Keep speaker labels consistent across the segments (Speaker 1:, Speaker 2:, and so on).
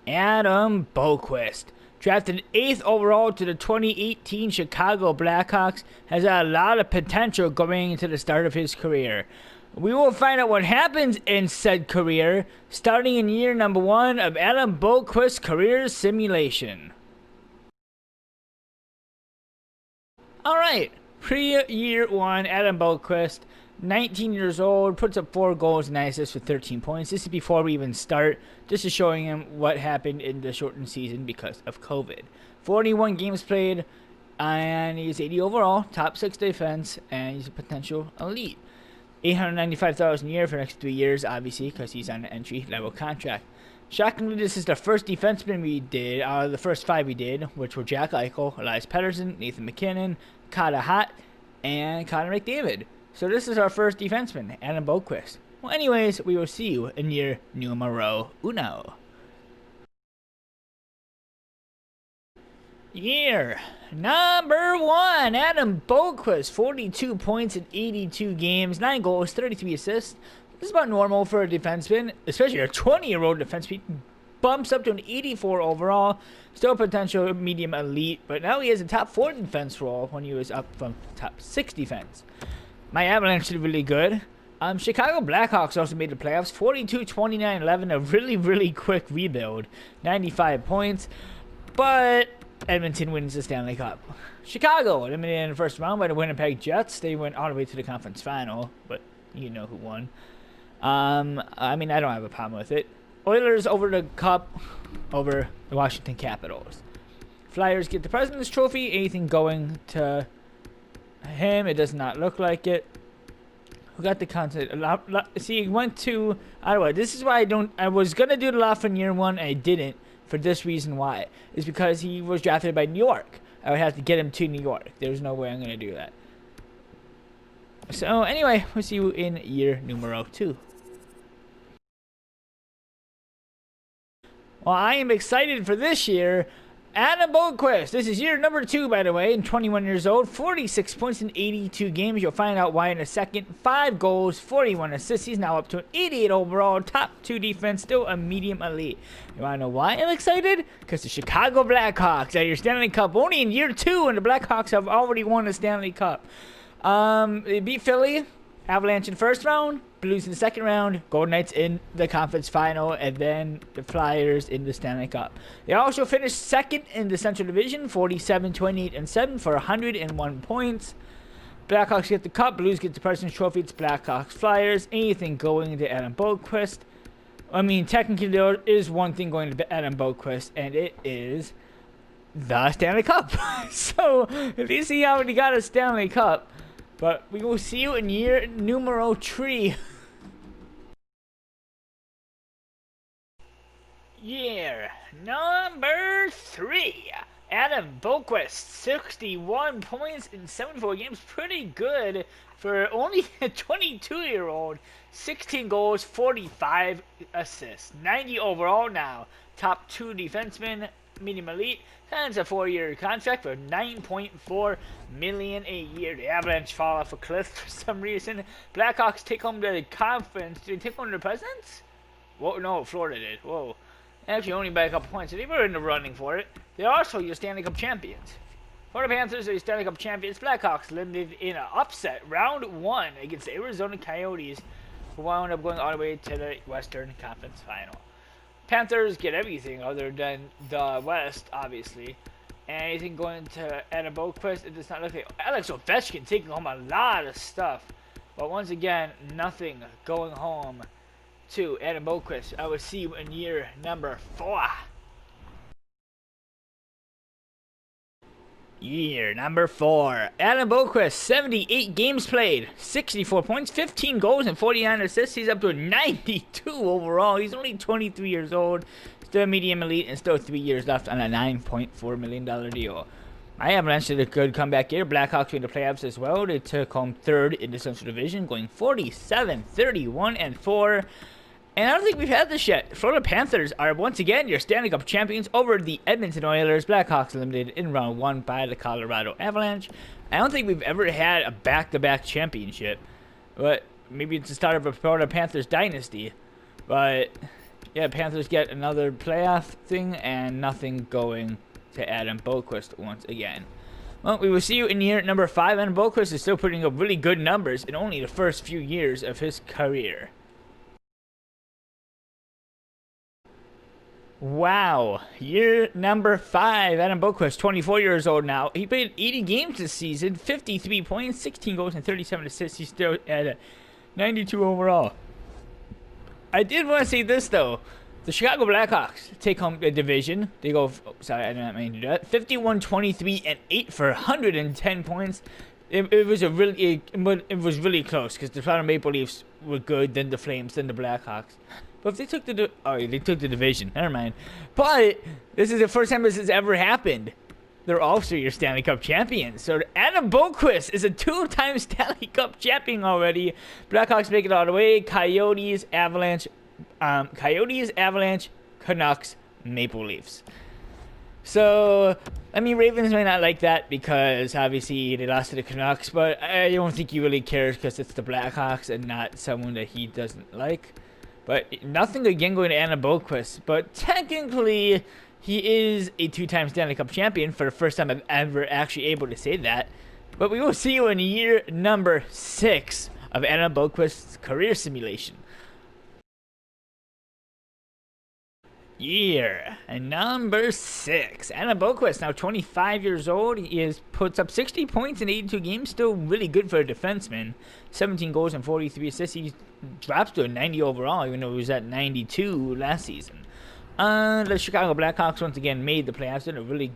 Speaker 1: Adam Boqvist, drafted 8th overall to the 2018 Chicago Blackhawks, has a lot of potential going into the start of his career. We will find out what happens in said career starting in year number 1 of Adam Boqvist's career simulation. Alright, pre-year 1, Adam Boqvist, 19 years old, puts up 4 goals and 9 assists for 13 points. This is before we even start. This is showing him what happened in the shortened season because of COVID. 41 games played, and he's 80 overall, top 6 defense, and he's a potential elite. $895,000 a year for the next 3 years, obviously, because he's on an entry-level contract. Shockingly, this is the first defenseman we did, out of the first 5 we did, which were Jack Eichel, Elias Pettersson, Nathan McKinnon, Carter Hart, and Connor McDavid. So this is our first defenseman, Adam Boqvist. Well, anyways, we will see you in year numero uno. Year number 1, Adam Boqvist, 42 points in 82 games, 9 goals, 33 assists. This is about normal for a defenseman, especially a 20-year-old defenseman. Bumps up to an 84 overall, still potential medium elite, but now he has a top 4 defense role when he was up from top 6 defense. My Avalanche did really good. Chicago Blackhawks also made the playoffs, 42-29-11, a really quick rebuild, 95 points, but Edmonton wins the Stanley Cup. Chicago eliminated in the first round by the Winnipeg Jets. They went all the way to the conference final, but you know who won. I don't have a problem with it. Oilers over the Cup over the Washington Capitals. Flyers get the President's Trophy. Anything going to him? It does not look like it. Who got the content? See, he went to Ottawa. This is why I was going to do the lot in year 1. I didn't. For this reason why. Is because he was drafted by New York. I would have to get him to New York. There's no way I'm going to do that. So, anyway, we'll see you in year numero 2. Well, I am excited for this year. Adam Boqvist. This is year number 2, by the way, and 21 years old. 46 points in 82 games. You'll find out why in a second. 5 goals, 41 assists. He's now up to an 88 overall. Top 2 defense. Still a medium elite. You want to know why I'm excited? Because the Chicago Blackhawks at your Stanley Cup. Only in year 2, and the Blackhawks have already won the Stanley Cup. They beat Philly. Avalanche in the first round, Blues in the second round, Golden Knights in the conference final, and then the Flyers in the Stanley Cup. They also finished second in the Central Division, 47, 28, and 7 for 101 points. Blackhawks get the Cup, Blues get the President's Trophy. It's Blackhawks, Flyers. Anything going to Adam Boqvist. Technically there is one thing going to Adam Boqvist, and it is the Stanley Cup. So at least he already got a Stanley Cup. But we will see you in year numero 3. Year number 3. Adam Boqvist, 61 points in 74 games. Pretty good for only a 22-year-old. 16 goals, 45 assists. 90 overall now. Top 2 defenseman, medium elite. Signs a 4-year contract for $9.4 million a year. The Avalanche fall off a cliff for some reason. Blackhawks take home the conference. Did they take home the Presidents? Whoa, no, Florida did. Whoa. Actually, only by a couple points. So they were in the running for it. They're also your Stanley Cup champions. Florida Panthers are your Stanley Cup champions. Blackhawks limited in an upset round 1 against the Arizona Coyotes, who wound up going all the way to the Western Conference Final. Panthers get everything other than the West, obviously. And anything going to Adam Boqvist, it does not look like Alex Ovechkin taking home a lot of stuff. But once again, nothing going home to Adam Boqvist. I will see you in year number 4. Year number 4. Adam Boqvist, 78 games played, 64 points, 15 goals, and 49 assists. He's up to a 92 overall. He's only 23 years old, still medium elite, and still 3 years left on a $9.4 million deal. My Avalanche did a good comeback here. Blackhawks made the playoffs as well. They took home 3rd in the Central Division, going 47, 31, and 4. And I don't think we've had this yet. Florida Panthers are once again your Stanley Cup champions over the Edmonton Oilers. Blackhawks eliminated in round 1 by the Colorado Avalanche. I don't think we've ever had a back-to-back championship. But maybe it's the start of a Florida Panthers dynasty. But yeah, Panthers get another playoff thing, and nothing going to Adam Boqvist once again. Well, we will see you in year number 5. Adam Boqvist is still putting up really good numbers in only the first few years of his career. Wow, year number 5, Adam Boqvist, 24 years old now. He played 80 games this season, 53 points, 16 goals, and 37 assists. He's still at a 92 overall. I did want to say this, though. The Chicago Blackhawks take home the division. They go, sorry, I did not mean to do that. 51, 23, and 8 for 110 points. It was really close because the Toronto Maple Leafs were good, then the Flames, then the Blackhawks. But if they took they took the division. Never mind. But this is the first time this has ever happened. They're also your Stanley Cup champions. So Adam Boqvist is a 2-time Stanley Cup champion already. Blackhawks make it all the way. Coyotes, Avalanche, Canucks, Maple Leafs. So, I mean, Ravens might not like that because obviously they lost to the Canucks, but I don't think he really cares because it's the Blackhawks and not someone that he doesn't like. But nothing again going to Adam Boqvist, but technically he is a 2-time Stanley Cup champion for the first time I'm ever actually able to say that. But we will see you in year number 6 of Adam Boqvist's career simulation. Year number 6. Adam Boqvist, now 25 years old. He puts up 60 points in 82 games. Still really good for a defenseman. 17 goals and 43 assists. He drops to a 90 overall, even though he was at 92 last season. The Chicago Blackhawks once again made the playoffs. Did a really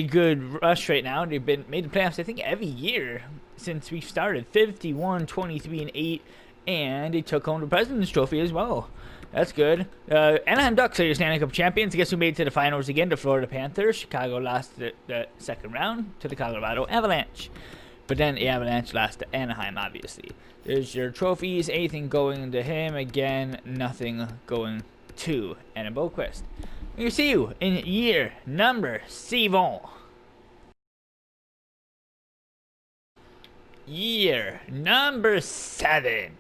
Speaker 1: good rush right now. They've made the playoffs, I think, every year since we started. 51, 23, and 8. And they took home the President's Trophy as well. That's good. Anaheim Ducks are your Stanley Cup champions. Guess who made it to the finals again? The Florida Panthers. Chicago lost the second round to the Colorado Avalanche. But then the Avalanche lost to Anaheim, obviously. There's your trophies. Anything going to him. Again, nothing going to Adam Boqvist. We'll see you in year number 7. Year number 7.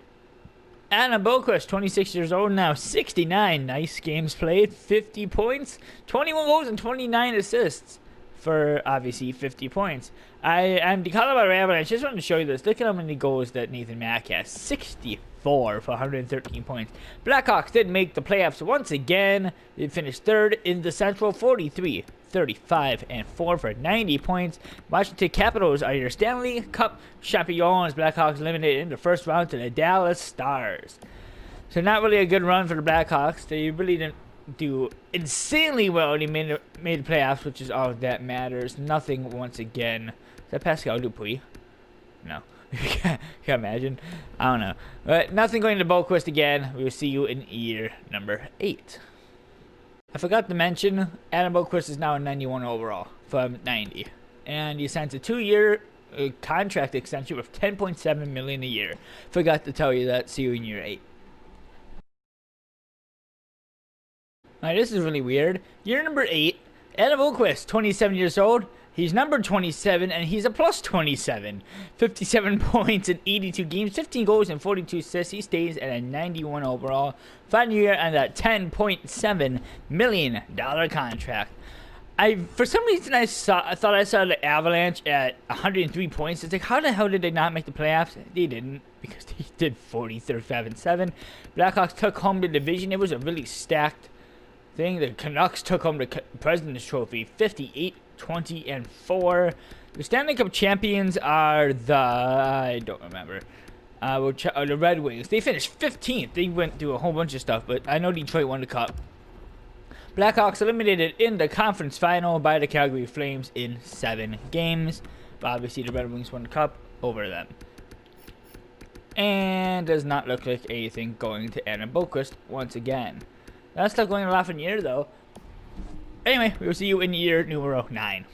Speaker 1: Adam Boqvist, 26 years old now, 69 nice games played, 50 points, 21 goals, and 29 assists for, obviously, 50 points. I'm the Colorado Avalanche. I just wanted to show you this. Look at how many goals that Nathan Mack has. 64 for 113 points. Blackhawks did make the playoffs once again. They finished 3rd in the Central, 43, 35, and 4 for 90 points. Washington Capitals are your Stanley Cup champions. Blackhawks eliminated in the first round to the Dallas Stars. So not really a good run for the Blackhawks. They really didn't do insanely well. They made the playoffs, which is all that matters. Nothing once again. Is that Pascal Dupuis? No. Can't imagine. I don't know. But nothing going to Boqvist again. We will see you in year number 8. I forgot to mention, Adam Boqvist is now a 91 overall from 90. And he signs a 2-year contract extension with $10.7 million a year. Forgot to tell you that. See you in year 8. Alright, this is really weird. Year number 8, Adam Boqvist, 27 years old. He's number 27, and he's a plus 27. 57 points in 82 games, 15 goals, and 42 assists. He stays at a 91 overall. Final year on that $10.7 million contract. For some reason, I thought I saw the Avalanche at 103 points. It's like, how the hell did they not make the playoffs? They didn't, because they did 40, 35, and 7. Blackhawks took home the division. It was a really stacked thing. The Canucks took home the President's Trophy, 58, 20, and 4. The Stanley Cup champions are the, I don't remember, the Red Wings. They finished 15th. They went through a whole bunch of stuff, but I know Detroit won the Cup. Blackhawks eliminated in the conference final by the Calgary Flames in 7 games. But obviously, the Red Wings won the Cup over them. And does not look like anything going to Adam Boqvist once again. That's still going a lot in year, though. Anyway, we will see you in year numero 9.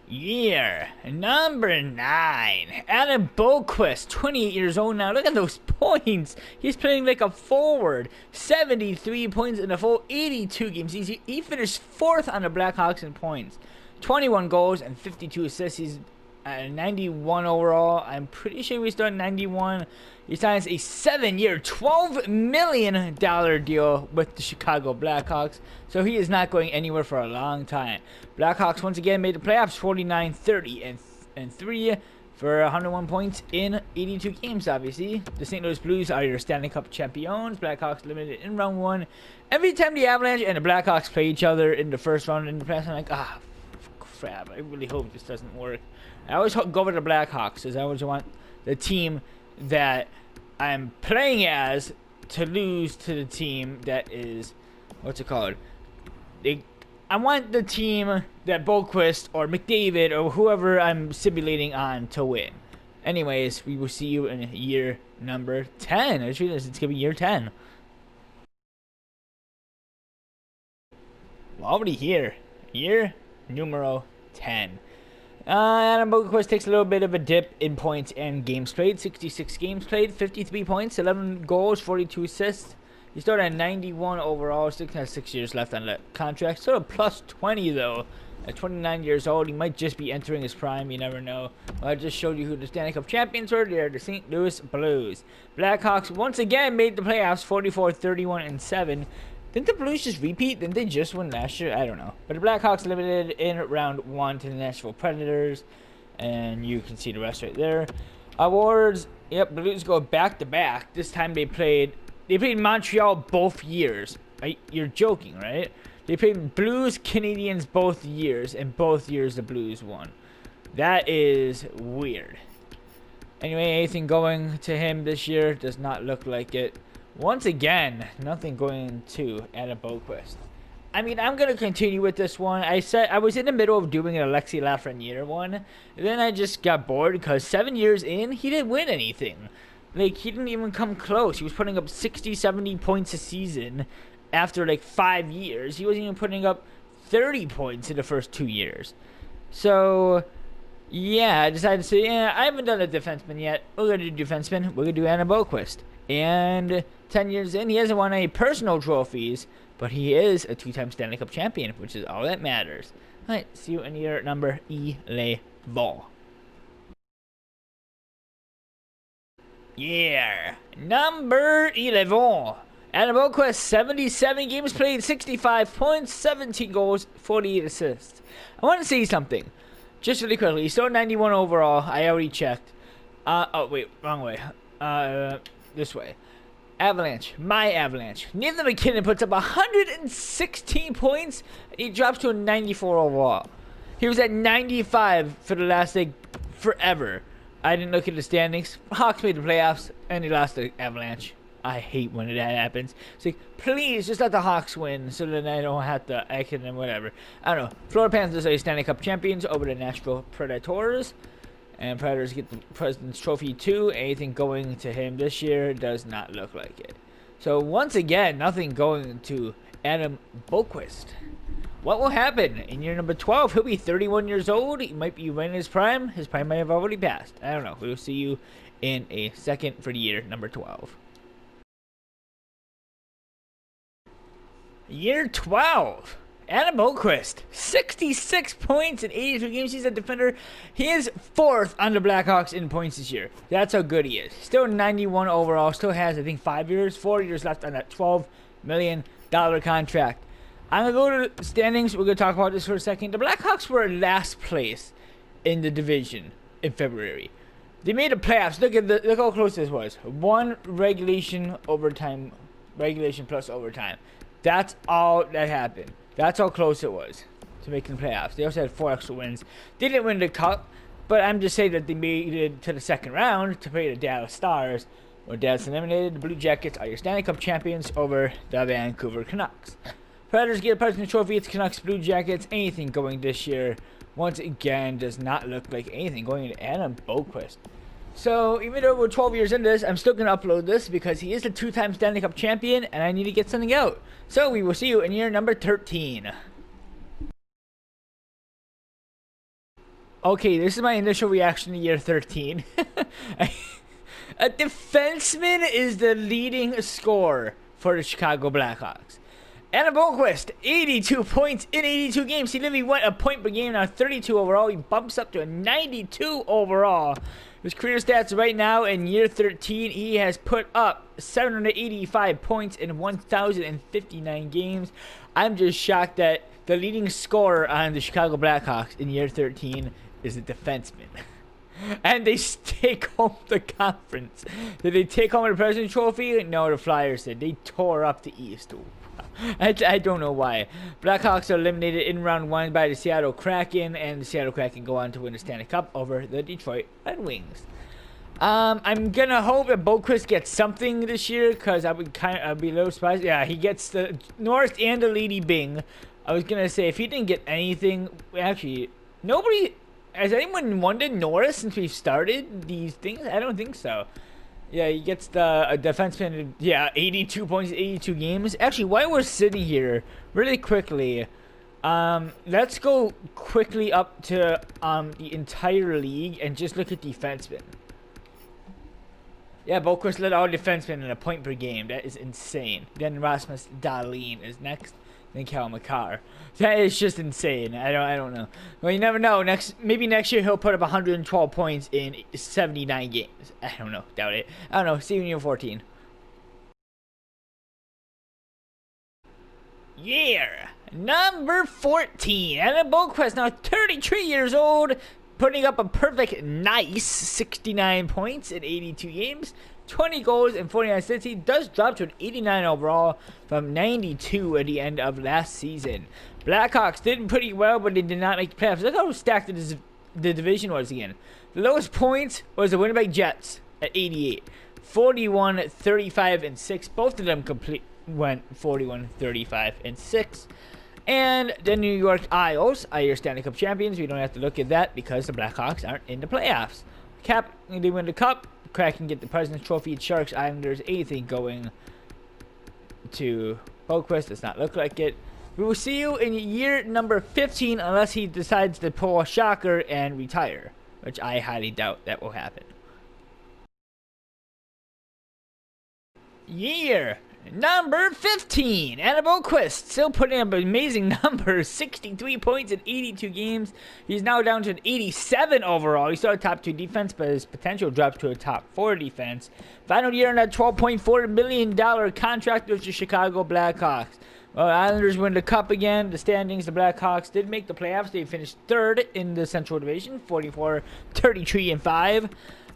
Speaker 1: Year number 9. Adam Boqvist, 28 years old now. Look at those points. He's playing like a forward. 73 points in a full 82 games. He finished 4th on the Blackhawks in points. 21 goals and 52 assists. He's at 91 overall. I'm pretty sure we started 91. He signs a 7-year, $12 million deal with the Chicago Blackhawks. So he is not going anywhere for a long time. Blackhawks once again made the playoffs, 49-30-3 for 101 points in 82 games, obviously. The St. Louis Blues are your Stanley Cup champions. Blackhawks eliminated in round 1. Every time the Avalanche and the Blackhawks play each other in the first round in the playoffs, I'm like, crap, I really hope this doesn't work. I always go with the Blackhawks, because I always want the team that I'm playing as to lose to the team that is, what's it called? I want the team that Boqvist or McDavid or whoever I'm simulating on to win. Anyways, we will see you in year number 10. It's going to be year 10. We're already here. Year numero 10. Adam Boqvist takes a little bit of a dip in points and games played. 66 games played, 53 points, 11 goals, 42 assists. He started at 91 overall, still has 6 years left on the contract. Still a plus 20 though. At 29 years old, he might just be entering his prime. You never know. Well, I just showed you who the Stanley Cup champions were. They're the St. Louis Blues. Blackhawks once again made the playoffs, 44-31-7. Didn't the Blues just repeat? Didn't they just win last year? I don't know. But the Blackhawks limited in round 1 to the Nashville Predators. And you can see the rest right there. Awards. Yep, Blues go back to back. This time they played Montreal both years. You're joking, right? They played Blues, Canadiens both years. And both years the Blues won. That is weird. Anyway, anything going to him this year? Does not look like it. Once again, nothing going to Adam Boqvist. I mean, I'm going to continue with this one. I was in the middle of doing an Alexis Lafreniere one. And then I just got bored because 7 years in, he didn't win anything. Like, he didn't even come close. He was putting up 60, 70 points a season after, like, 5 years. He wasn't even putting up 30 points in the first 2 years. So, yeah, I decided to say, yeah, I haven't done a defenseman yet. We're going to do defenseman. We're going to do Adam Boqvist. And 10 years in, he hasn't won any personal trophies, but he is a 2-time Stanley Cup champion, which is all that matters. All right, see you in year number 11. Yeah, number 11. Adam Boqvist, 77 games played, 65 points, 17 goals, 48 assists. I want to say something, just really quickly. He's still 91 overall. I already checked. Oh, wait, wrong way. This way. Avalanche. My Avalanche. Nathan MacKinnon puts up 116 points. He drops to a 94 overall. He was at 95 for the last, like, forever. I didn't look at the standings. Hawks made the playoffs, and he lost the Avalanche. I hate when that happens. It's like, please, just let the Hawks win so then I don't have to, I can, whatever. I don't know. Florida Panthers are Stanley Cup champions over the Nashville Predators. And Predators get the President's Trophy too. Anything going to him this year does not look like it. So once again, nothing going to Adam Boqvist. What will happen in year number 12? He'll be 31 years old. He might be in his prime. His prime might have already passed. I don't know. We'll see you in a second for the year number 12. Year 12. Adam Boqvist, 66 points in 82 games. He's a defender. He is 4th on the Blackhawks in points this year. That's how good he is. Still 91 overall. Still has, I think, 4 years left on that $12 million contract. I'm going to go to the standings. We're going to talk about this for a second. The Blackhawks were last place in the division in February. They made the playoffs. Look how close this was. 1 regulation plus overtime. That's all that happened. That's how close it was to making the playoffs. They also had 4 extra wins. They didn't win the cup, but I'm just saying that they made it to the second round to play the Dallas Stars. Where Dallas eliminated, the Blue Jackets are your Stanley Cup champions over the Vancouver Canucks. Predators get a President's Trophy. It's Canucks, Blue Jackets. Anything going this year, once again, does not look like anything going to Adam Boqvist. So, even though we're 12 years into this, I'm still going to upload this because he is a 2-time Stanley Cup champion, and I need to get something out. So, we will see you in year number 13. Okay, this is my initial reaction to year 13. A defenseman is the leading scorer for the Chicago Blackhawks. Adam Boqvist, 82 points in 82 games. He literally went a point per game, now 32 overall. He bumps up to a 92 overall. His career stats right now in year 13, he has put up 785 points in 1,059 games. I'm just shocked that the leading scorer on the Chicago Blackhawks in year 13 is a defenseman. And they take home the conference. Did they take home the President's Trophy? No, the Flyers did. They tore up the East. I don't know why. Blackhawks are eliminated in round 1 by the Seattle Kraken, and the Seattle Kraken go on to win the Stanley Cup over the Detroit Red Wings. I'm gonna hope that Boqvist gets something this year, because I'd be a little surprised. Yeah, he gets the Norris and the Lady Bing. I was gonna say if he didn't get anything, actually, nobody has anyone won the Norris since we've started these things. I don't think so. Yeah, he gets the defenseman. Yeah, 82 points, 82 games. Actually, while we're sitting here, really quickly, let's go quickly up to the entire league and just look at defensemen. Yeah, Boqvist led all defensemen in a point per game. That is insane. Then Rasmus Dahlin is next. Then Cal McCarr. That is just insane. I don't know. Well, you never know. Maybe next year he'll put up 112 points in 79 games. I don't know. Doubt it. I don't know. See you in year 14. Year number 14. Adam Boqvist, now 33 years old, putting up a perfect nice 69 points in 82 games. 20 goals and 49 assists. He does drop to an 89 overall from 92 at the end of last season. Blackhawks did pretty well, but they did not make the playoffs. Look how stacked the division was again. The lowest points was the Winnipeg Jets at 88. 41, 35, and 6. Both of them went 41, 35, and 6. And the New York Isles are your Stanley Cup champions. We don't have to look at that because the Blackhawks aren't in the playoffs. They win the Cup. Kraken get the President's Trophy. Sharks, Islanders, anything going to Boqvist. Does not look like it. We will see you in year number 15 unless he decides to pull a shocker and retire, which I highly doubt that will happen. Year number 15. Adam Boqvist still putting up amazing numbers. 63 points in 82 games. He's now down to an 87 overall. He's still a top 2 defense, but his potential drops to a top 4 defense. Final year on that $12.4 million contract with the Chicago Blackhawks. Well, Islanders win the Cup again. The standings, the Blackhawks did make the playoffs. They finished 3rd in the Central Division, 44, 33, and 5.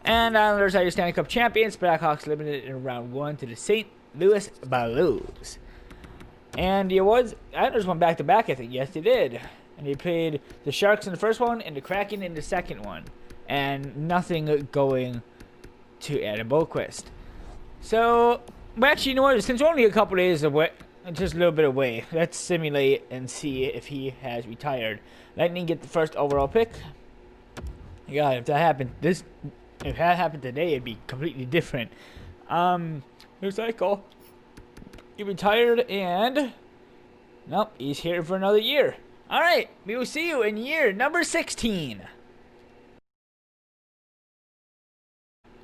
Speaker 1: And Islanders are your Stanley Cup champions. Blackhawks limited in round 1 to the St. Louis Blues. And the awards, Islanders won back-to-back, I think. Yes, they did. And they played the Sharks in the first one and the Kraken in the second one. And nothing going to Adam Boqvist. So, well, actually, you know what? Since we're only a couple days away, just a little bit away, let's simulate and see if he has retired. Lightning get the first overall pick. God, if that happened, if that happened today, it'd be completely different. New cycle. He retired and nope, he's here for another year. Alright, we will see you in year number 16.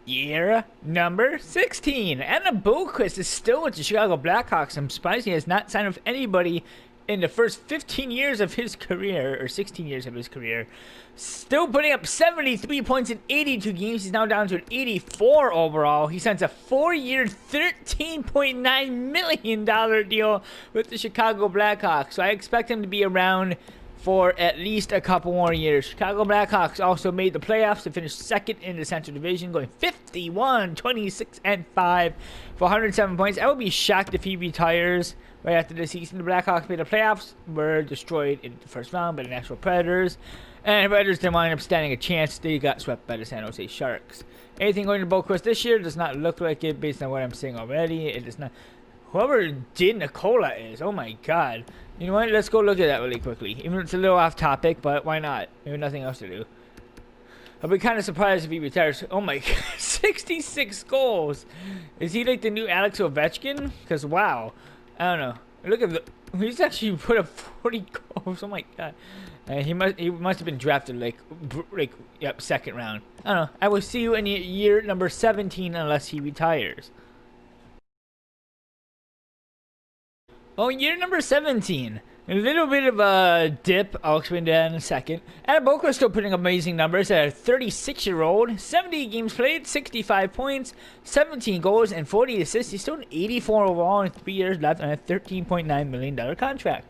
Speaker 1: Year number 16. Adam Boqvist is still with the Chicago Blackhawks. I'm surprised he has not signed with anybody in the first 15 years of his career, or 16 years of his career. Still putting up 73 points in 82 games. He's now down to an 84 overall. He signs a 4-year, $13.9 million deal with the Chicago Blackhawks. So I expect him to be around for at least a couple more years. Chicago Blackhawks also made the playoffs to finish 2nd in the Central Division, going 51, 26, and 5 for 107 points. I would be shocked if he retires right after the season. The Blackhawks made the playoffs, were destroyed in the first round by the Nashville Predators, and the Predators didn't wind up standing a chance. They got swept by the San Jose Sharks. Anything going to Boqvist this year does not look like it based on what I'm seeing already. It does not. Whoever did Nicola is, oh my god. You know what? Let's go look at that really quickly. Even if it's a little off topic, but why not? We have nothing else to do. I'll be kind of surprised if he retires. Oh my god, 66 goals. Is he like the new Alex Ovechkin? Because wow, I don't know. Look at he's actually put up 40 goals. Oh my god. He must have been drafted like yep, 2nd round. I don't know. I will see you in year number 17 unless he retires. Oh, year number 17. A little bit of a dip. I'll explain that in a second. Adam Boqvist still putting up amazing numbers at a 36-year-old. 70 games played, 65 points, 17 goals, and 40 assists. He's still an 84 overall and 3 years left on a $13.9 million contract.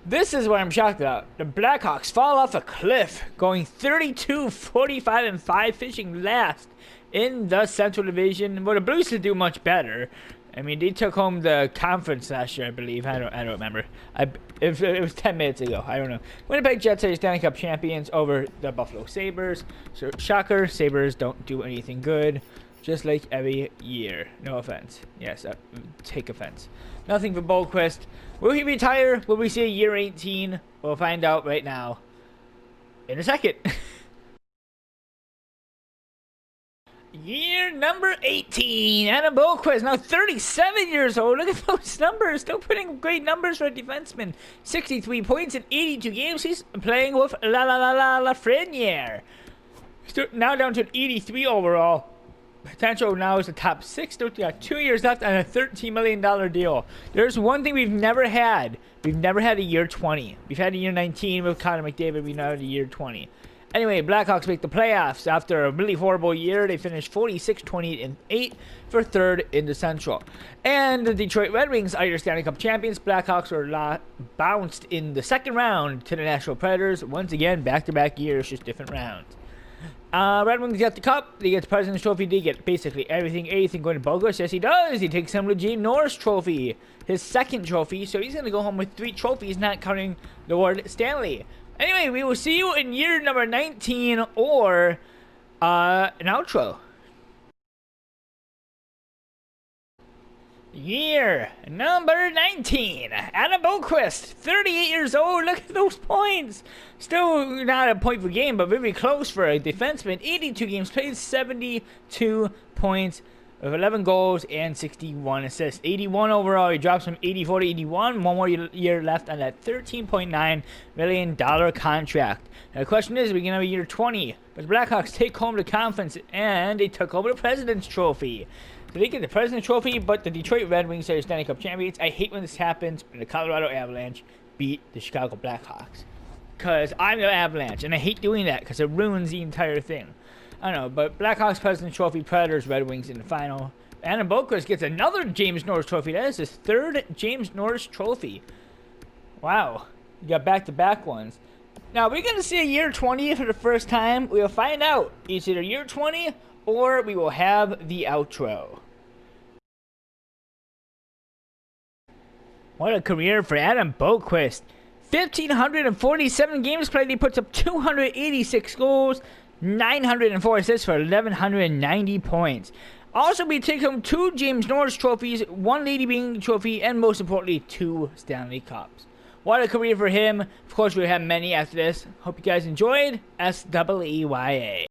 Speaker 1: This is what I'm shocked about. The Blackhawks fall off a cliff, going 32, 45, and 5, finishing last in the Central Division. Well, the Blues could do much better. I mean, they took home the conference last year, I believe. I don't remember. It was 10 minutes ago. I don't know. Winnipeg Jets are Stanley Cup champions over the Buffalo Sabres. So, shocker, Sabres don't do anything good, just like every year. No offense. Yes, take offense. Nothing for Boqvist. Will he retire? Will we see year 18? We'll find out right now in a second. Year number 18, Adam Boqvist, now 37 years old. Look at those numbers. Still putting great numbers for a defenseman. 63 points in 82 games. He's playing with Lafreniere. Now down to an 83 overall. Potential now is the top 6. Still got 2 years left on a $13 million deal. There's one thing we've never had. We've never had a year 20. We've had a year 19 with Connor McDavid. We've now had a year 20. Anyway, Blackhawks make the playoffs after a really horrible year. They finished 46, 28, and 8 for third in the Central. And the Detroit Red Wings are your Stanley Cup champions. Blackhawks were bounced in the second round to the Nashville Predators. Once again, back-to-back years, just different rounds. Red Wings get the cup. They get the President's Trophy. They get basically everything going to Boqvist. Yes, he does. He takes home the Gene Norris Trophy, his second trophy. So he's going to go home with 3 trophies, not counting the Lord Stanley. Anyway, we will see you in year number 19 or an outro. Year number 19. Adam Boqvist, 38 years old. Look at those points. Still not a point per game, but very close for a defenseman. 82 games played, 72 points with 11 goals and 61 assists. 81 overall. He drops from 84 to 81. One more year left on that $13.9 million contract. Now the question is, are we going to have a year 20? But the Blackhawks take home the conference, and they took over the President's Trophy. So they get the President's Trophy, but the Detroit Red Wings are Stanley Cup champions. I hate when this happens, when the Colorado Avalanche beat the Chicago Blackhawks. Because I'm the Avalanche, and I hate doing that because it ruins the entire thing. I don't know, but Blackhawks President's Trophy, Predators, Red Wings in the final. Adam Boqvist gets another James Norris Trophy. That is his 3rd James Norris Trophy. Wow. You got back-to-back ones. Now, we're going to see a year 20 for the first time. We'll find out. It's either year 20 or we will have the outro. What a career for Adam Boqvist. 1,547 games played. He puts up 286 goals, 904 assists for 1,190 points. Also, we take home 2 James Norris trophies, 1 Lady Byng trophy, and most importantly, 2 Stanley Cups. What a career for him. Of course, we'll have many after this. Hope you guys enjoyed. SWEYA.